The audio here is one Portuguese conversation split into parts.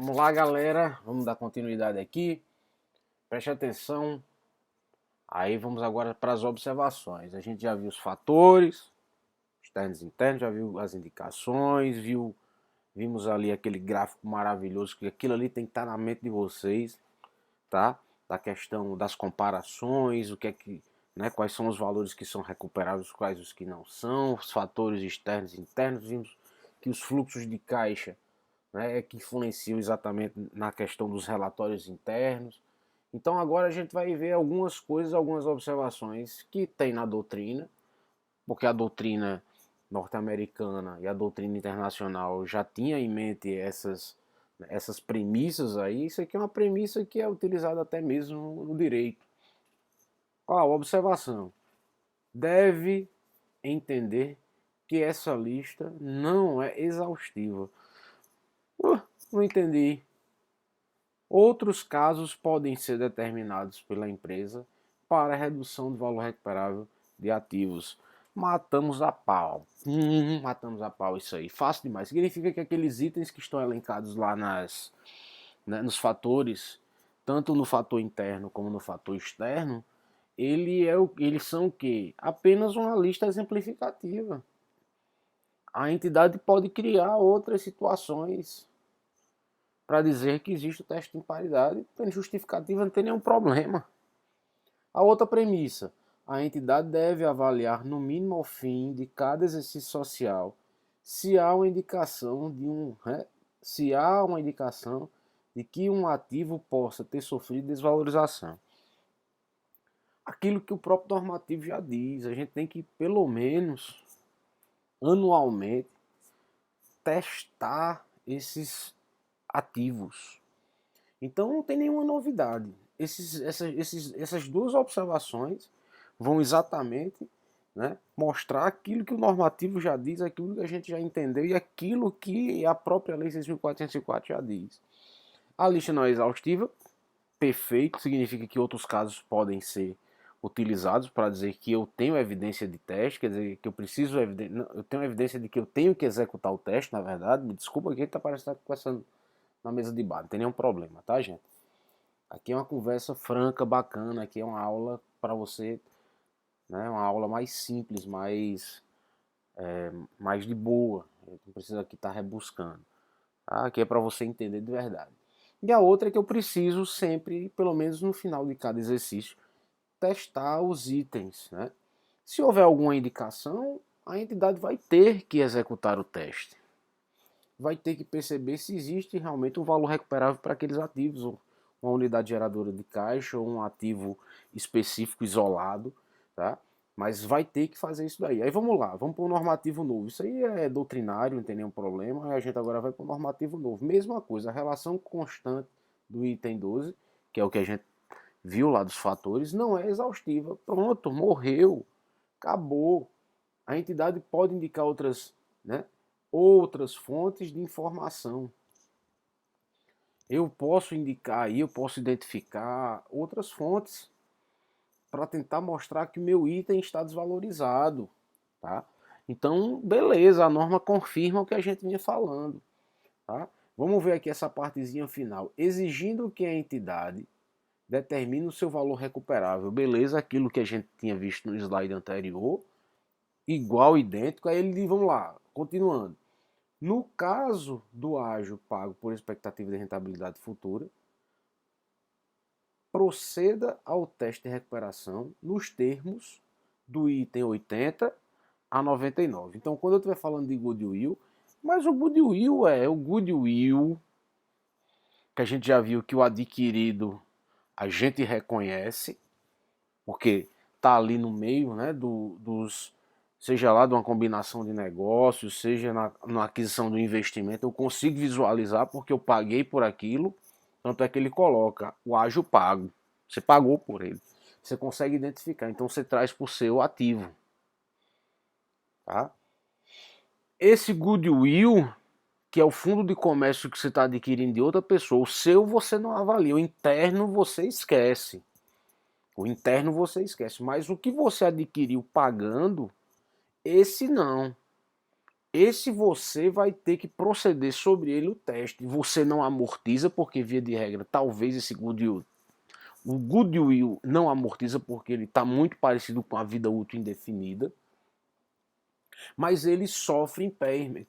Vamos lá, galera. Vamos dar continuidade aqui. Preste atenção. Aí vamos agora para as observações. A gente já viu os fatores externos e internos, já viu as indicações, vimos ali aquele gráfico maravilhoso, que aquilo ali tem que estar na mente de vocês, tá? Da questão das comparações, o que é que, né, quais são os valores que são recuperáveis, quais os que não são, os fatores externos e internos. Vimos que os fluxos de caixa, né, que influenciam exatamente na questão dos relatórios internos. Então agora a gente vai ver algumas coisas, algumas observações que tem na doutrina, porque a doutrina norte-americana e a doutrina internacional já tinha em mente essas premissas aí. Isso aqui é uma premissa que é utilizada até mesmo no direito. Ó, observação. Deve entender que essa lista não é exaustiva. Não entendi. Outros casos podem ser determinados pela empresa para redução do valor recuperável de ativos. Matamos a pau. Matamos a pau isso aí. Fácil demais. Significa que aqueles itens que estão elencados lá nos fatores, tanto no fator interno como no fator externo, eles são o quê? Apenas uma lista exemplificativa. A entidade pode criar outras situações para dizer que existe o teste de imparidade, tem justificativa, não tem nenhum problema. A outra premissa, a entidade deve avaliar no mínimo ao fim de cada exercício social se há uma indicação de que um ativo possa ter sofrido desvalorização. Aquilo que o próprio normativo já diz, a gente tem que pelo menos anualmente testar esses ativos. Então não tem nenhuma novidade. Essas duas observações vão exatamente, né, mostrar aquilo que o normativo já diz, aquilo que a gente já entendeu e aquilo que a própria Lei 6.404 já diz. A lista não é exaustiva, perfeito, significa que outros casos podem ser utilizados para dizer que eu tenho evidência de teste, quer dizer, que eu tenho evidência de que eu tenho que executar o teste, na verdade. Me desculpa que está parecendo que está conversando na mesa de bar, não tem nenhum problema, tá, gente? Aqui é uma conversa franca, bacana, aqui é uma aula para você, né, uma aula mais simples, mais de boa, não precisa aqui estar rebuscando, tá? Aqui é para você entender de verdade. E a outra é que eu preciso sempre, pelo menos no final de cada exercício, testar os itens, né? Se houver alguma indicação, a entidade vai ter que executar o teste. Vai ter que perceber se existe realmente um valor recuperável para aqueles ativos, uma unidade geradora de caixa ou um ativo específico isolado, tá? Mas vai ter que fazer isso daí. Aí vamos lá, vamos para o normativo novo. Isso aí é doutrinário, não tem nenhum problema. Aí a gente agora vai para o normativo novo. Mesma coisa, a relação constante do item 12, que é o que a gente viu lá dos fatores, não é exaustiva. Pronto, morreu, acabou. A entidade pode indicar outras fontes de informação. Eu posso indicar aí, eu posso identificar outras fontes para tentar mostrar que o meu item está desvalorizado, tá? Então, beleza, a norma confirma o que a gente vinha falando, tá? Vamos ver aqui essa partezinha final. Exigindo que a entidade determine o seu valor recuperável. Beleza, aquilo que a gente tinha visto no slide anterior, igual, idêntico. Aí ele diz, vamos lá, continuando. No caso do ágio pago por expectativa de rentabilidade futura, proceda ao teste de recuperação nos termos do item 80 a 99. Então, quando eu estiver falando de goodwill, mas o goodwill é o goodwill que a gente já viu que o adquirido a gente reconhece, porque está ali no meio, né, seja lá de uma combinação de negócios, seja na aquisição do investimento, eu consigo visualizar porque eu paguei por aquilo, tanto é que ele coloca o ágio pago, você pagou por ele, você consegue identificar, então você traz para o seu ativo, tá? Esse goodwill, que é o fundo de comércio que você está adquirindo de outra pessoa, o seu você não avalia, o interno você esquece. O interno você esquece, mas o que você adquiriu pagando, esse não. esse você vai ter que proceder sobre ele o teste. Você não amortiza, porque via de regra, talvez esse goodwill, o goodwill não amortiza porque ele está muito parecido com a vida útil indefinida, mas ele sofre impairment.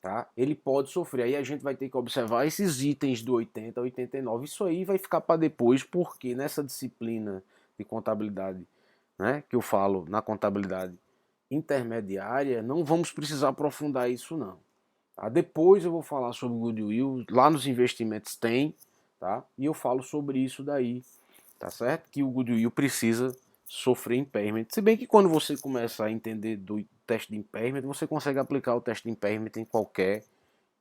Tá? Ele pode sofrer. Aí a gente vai ter que observar esses itens do 80 a 89. Isso aí vai ficar para depois, porque nessa disciplina de contabilidade, né, que eu falo na contabilidade intermediária, não vamos precisar aprofundar isso não. Tá? Depois eu vou falar sobre o goodwill, lá nos investimentos tem, tá? E eu falo sobre isso daí, tá certo? Que o goodwill precisa sofrer impairment. Se bem que quando você começa a entender do teste de impairment, você consegue aplicar o teste de impairment em qualquer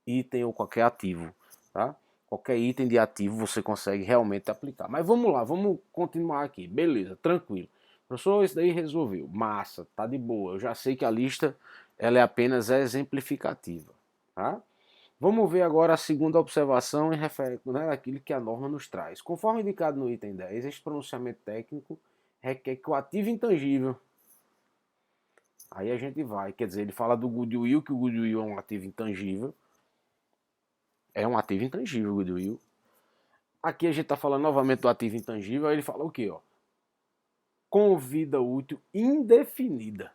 item ou qualquer ativo, tá? Qualquer item de ativo você consegue realmente aplicar. Mas vamos lá, vamos continuar aqui. Beleza, tranquilo. Professor, isso daí resolveu. Massa, tá de boa. Eu já sei que a lista ela é apenas exemplificativa, tá? Vamos ver agora a segunda observação em referência àquilo que a norma nos traz. Conforme indicado no item 10, este pronunciamento técnico requer que o ativo intangível. Aí a gente vai, quer dizer, ele fala do goodwill, que o goodwill é um ativo intangível. É um ativo intangível o goodwill. Aqui a gente está falando novamente do ativo intangível, aí ele fala o quê? Ó? Com vida útil indefinida.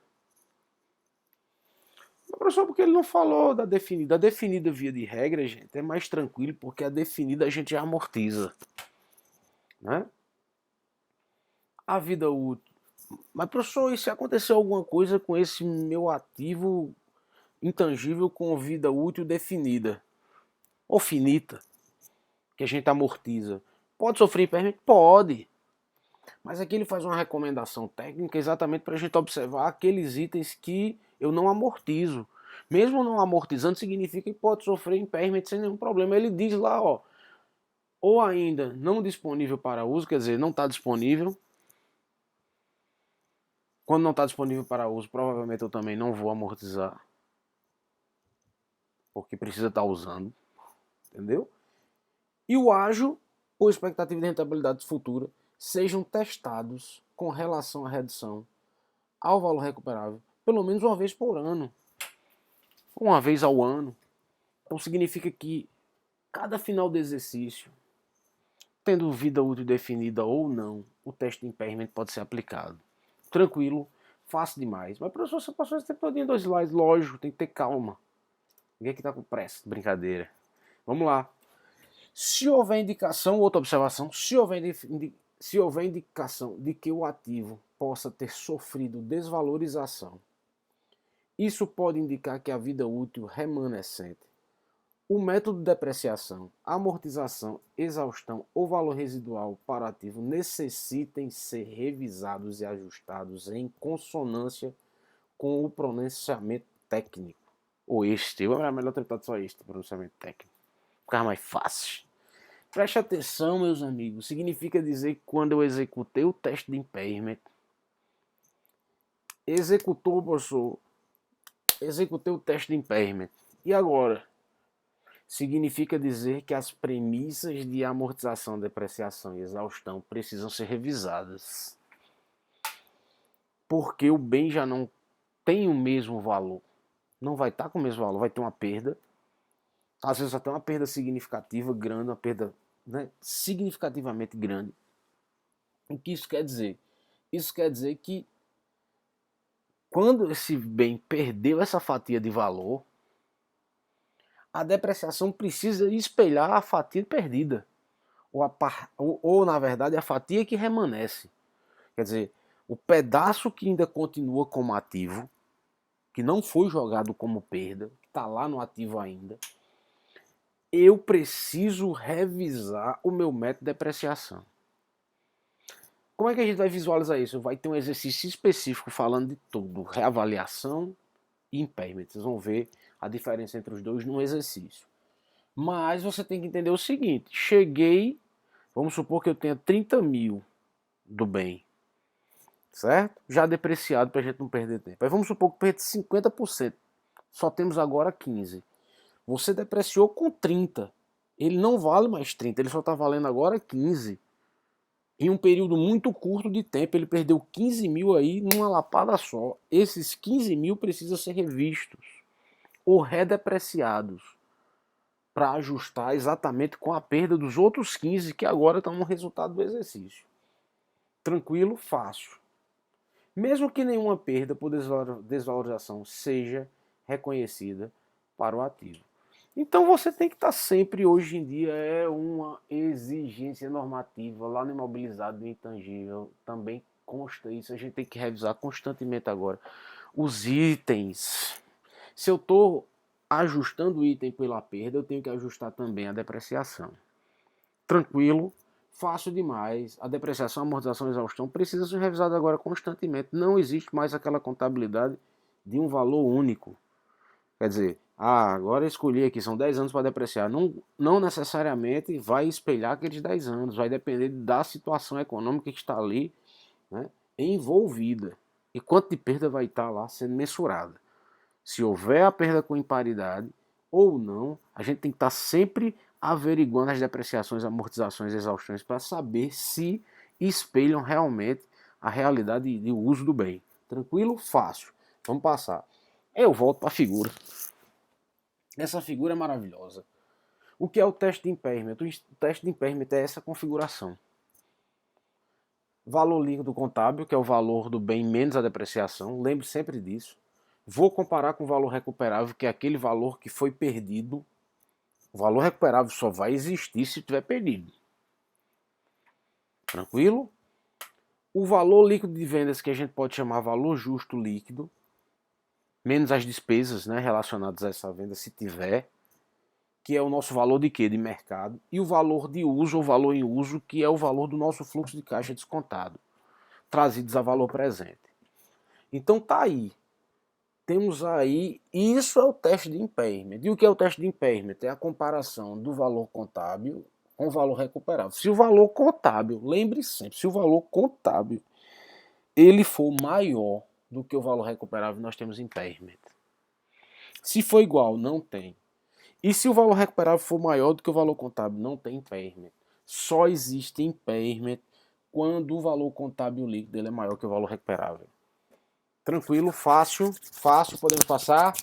Mas, professor, porque ele não falou da definida? A definida via de regra, gente, é mais tranquilo, porque a definida a gente já amortiza. Né? A vida útil. Mas, professor, e se acontecer alguma coisa com esse meu ativo intangível com vida útil definida? Ou finita, que a gente amortiza. Pode sofrer impairment? Pode. Mas aqui ele faz uma recomendação técnica exatamente para a gente observar aqueles itens que eu não amortizo. Mesmo não amortizando, significa que pode sofrer impairment sem nenhum problema. Ele diz lá, ó, ou ainda não disponível para uso, quer dizer, não está disponível. Quando não está disponível para uso, provavelmente eu também não vou amortizar, porque precisa estar usando, entendeu? E o ágio ou expectativa de rentabilidade futura sejam testados com relação à redução ao valor recuperável pelo menos uma vez por ano, uma vez ao ano. Então significa que cada final de exercício, tendo vida útil definida ou não, o teste de impairment pode ser aplicado. Tranquilo, fácil demais. Mas professor, você passou esse tempo todo em 2 slides, lógico, tem que ter calma. Ninguém aqui tá com pressa, brincadeira. Vamos lá. Se houver indicação, outra observação, se houver indicação de que o ativo possa ter sofrido desvalorização, isso pode indicar que a vida útil remanescente, o método de depreciação, amortização, exaustão ou valor residual para o ativo necessitem ser revisados e ajustados em consonância com o pronunciamento técnico. Ou este, é melhor tratar só este pronunciamento técnico. Ficar mais fácil. Preste atenção, meus amigos. Significa dizer que quando eu executei o teste de impairment, professor, executei o teste de impairment. E agora? Significa dizer que as premissas de amortização, depreciação e exaustão precisam ser revisadas. Porque o bem já não tem o mesmo valor. Não vai estar com o mesmo valor, vai ter uma perda. Às vezes até uma perda significativa, grande, uma perda, né, significativamente grande. O que isso quer dizer? Isso quer dizer que quando esse bem perdeu essa fatia de valor, a depreciação precisa espelhar a fatia perdida. Ou na verdade, a fatia que remanesce. Quer dizer, o pedaço que ainda continua como ativo, que não foi jogado como perda, que está lá no ativo ainda, eu preciso revisar o meu método de depreciação. Como é que a gente vai visualizar isso? Vai ter um exercício específico falando de tudo, reavaliação e impairment. Vocês vão ver a diferença entre os dois no exercício. Mas você tem que entender o seguinte, cheguei, vamos supor que eu tenha 30 mil do bem, certo? Já depreciado para a gente não perder tempo. Aí vamos supor que perdi 50%, só temos agora 15%. Você depreciou com 30%, ele não vale mais 30%, ele só está valendo agora 15%. Em um período muito curto de tempo, ele perdeu 15 mil aí numa lapada só. Esses 15 mil precisam ser revistos ou redepreciados para ajustar exatamente com a perda dos outros 15 que agora estão no resultado do exercício. Tranquilo? Fácil. Mesmo que nenhuma perda por desvalorização seja reconhecida para o ativo. Então você tem que estar sempre, hoje em dia, é uma exigência normativa lá no imobilizado do intangível, também consta isso, a gente tem que revisar constantemente agora. Os itens. Se eu estou ajustando o item pela perda, eu tenho que ajustar também a depreciação. Tranquilo? Fácil demais. A depreciação, amortização e exaustão precisam ser revisadas agora constantemente. Não existe mais aquela contabilidade de um valor único. Quer dizer, agora eu escolhi aqui, são 10 anos para depreciar. Não necessariamente vai espelhar aqueles 10 anos. Vai depender da situação econômica que está ali, né, envolvida. E quanto de perda vai estar lá sendo mensurada. Se houver a perda com imparidade ou não, a gente tem que estar sempre averiguando as depreciações, amortizações e exaustões para saber se espelham realmente a realidade de uso do bem. Tranquilo? Fácil. Vamos passar. Eu volto para a figura. Essa figura é maravilhosa. O que é o teste de impairment? O teste de impairment é essa configuração. Valor líquido contábil, que é o valor do bem menos a depreciação. Lembre sempre disso. Vou comparar com o valor recuperável, que é aquele valor que foi perdido. O valor recuperável só vai existir se tiver perdido. Tranquilo? O valor líquido de vendas, que a gente pode chamar valor justo líquido, menos as despesas, né, relacionadas a essa venda, se tiver, que é o nosso valor de quê? De mercado. E o valor de uso, ou valor em uso, que é o valor do nosso fluxo de caixa descontado, trazidos a valor presente. Então tá aí. Temos aí, isso é o teste de impairment. E o que é o teste de impairment? É a comparação do valor contábil com o valor recuperável. Se o valor contábil, lembre sempre, se o valor contábil ele for maior do que o valor recuperável, nós temos impairment. Se for igual, não tem. E se o valor recuperável for maior do que o valor contábil, não tem impairment. Só existe impairment quando o valor contábil líquido ele é maior que o valor recuperável. Tranquilo, fácil, podemos passar?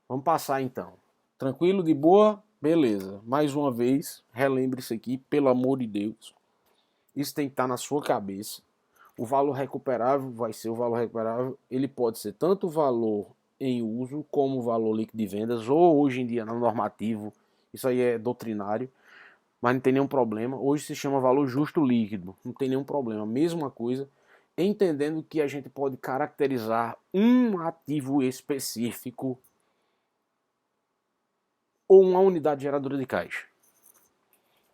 Vamos passar então. Tranquilo, de boa? Beleza. Mais uma vez, relembre isso aqui, pelo amor de Deus. Isso tem que estar na sua cabeça. O valor recuperável vai ser o valor recuperável. Ele pode ser tanto o valor em uso como o valor líquido de vendas, ou hoje em dia no normativo, isso aí é doutrinário, mas não tem nenhum problema. Hoje se chama valor justo líquido, não tem nenhum problema. Mesma coisa, entendendo que a gente pode caracterizar um ativo específico ou uma unidade geradora de caixa.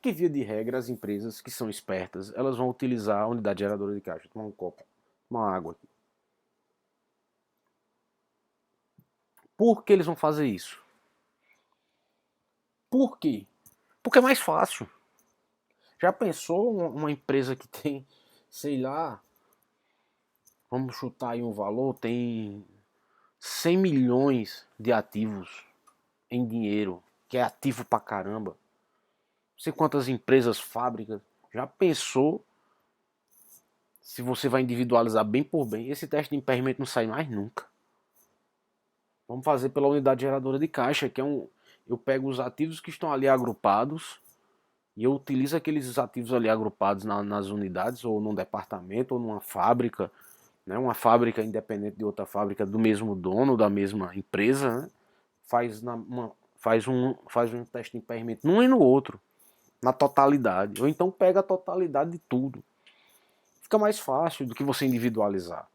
Que via de regra as empresas que são espertas, elas vão utilizar a unidade geradora de caixa. Tomar um copo, uma água aqui. Por que eles vão fazer isso? Por quê? Porque é mais fácil. Já pensou uma empresa que tem, sei lá, vamos chutar aí um valor, tem 100 milhões de ativos em dinheiro, que é ativo pra caramba. Não sei quantas empresas, fábricas. Já pensou se você vai individualizar bem por bem? Esse teste de impairment não sai mais nunca. Vamos fazer pela unidade geradora de caixa, que é um... Eu pego os ativos que estão ali agrupados e eu utilizo aqueles ativos ali agrupados nas unidades, ou num departamento, ou numa fábrica, né? Uma fábrica independente de outra fábrica do mesmo dono, da mesma empresa, né? Faz um teste de impairment num e no outro, na totalidade. Ou então pega a totalidade de tudo. Fica mais fácil do que você individualizar.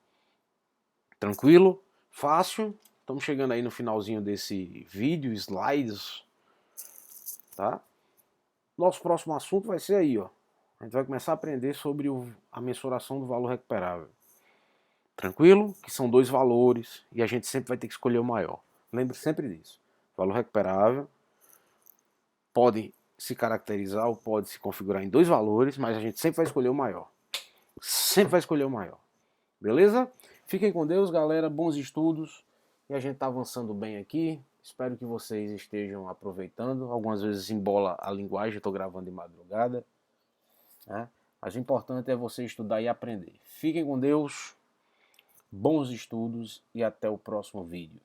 Tranquilo? Fácil? Estamos chegando aí no finalzinho desse vídeo, slides, tá? Nosso próximo assunto vai ser aí, ó. A gente vai começar a aprender sobre a mensuração do valor recuperável. Tranquilo? Que são dois valores e a gente sempre vai ter que escolher o maior. Lembre sempre disso. Valor recuperável pode se caracterizar ou pode se configurar em dois valores, mas a gente sempre vai escolher o maior. Sempre vai escolher o maior. Beleza? Fiquem com Deus, galera. Bons estudos. E a gente está avançando bem aqui. Espero que vocês estejam aproveitando. Algumas vezes embola a linguagem, estou gravando de madrugada, né? Mas o importante é você estudar e aprender. Fiquem com Deus, bons estudos e até o próximo vídeo.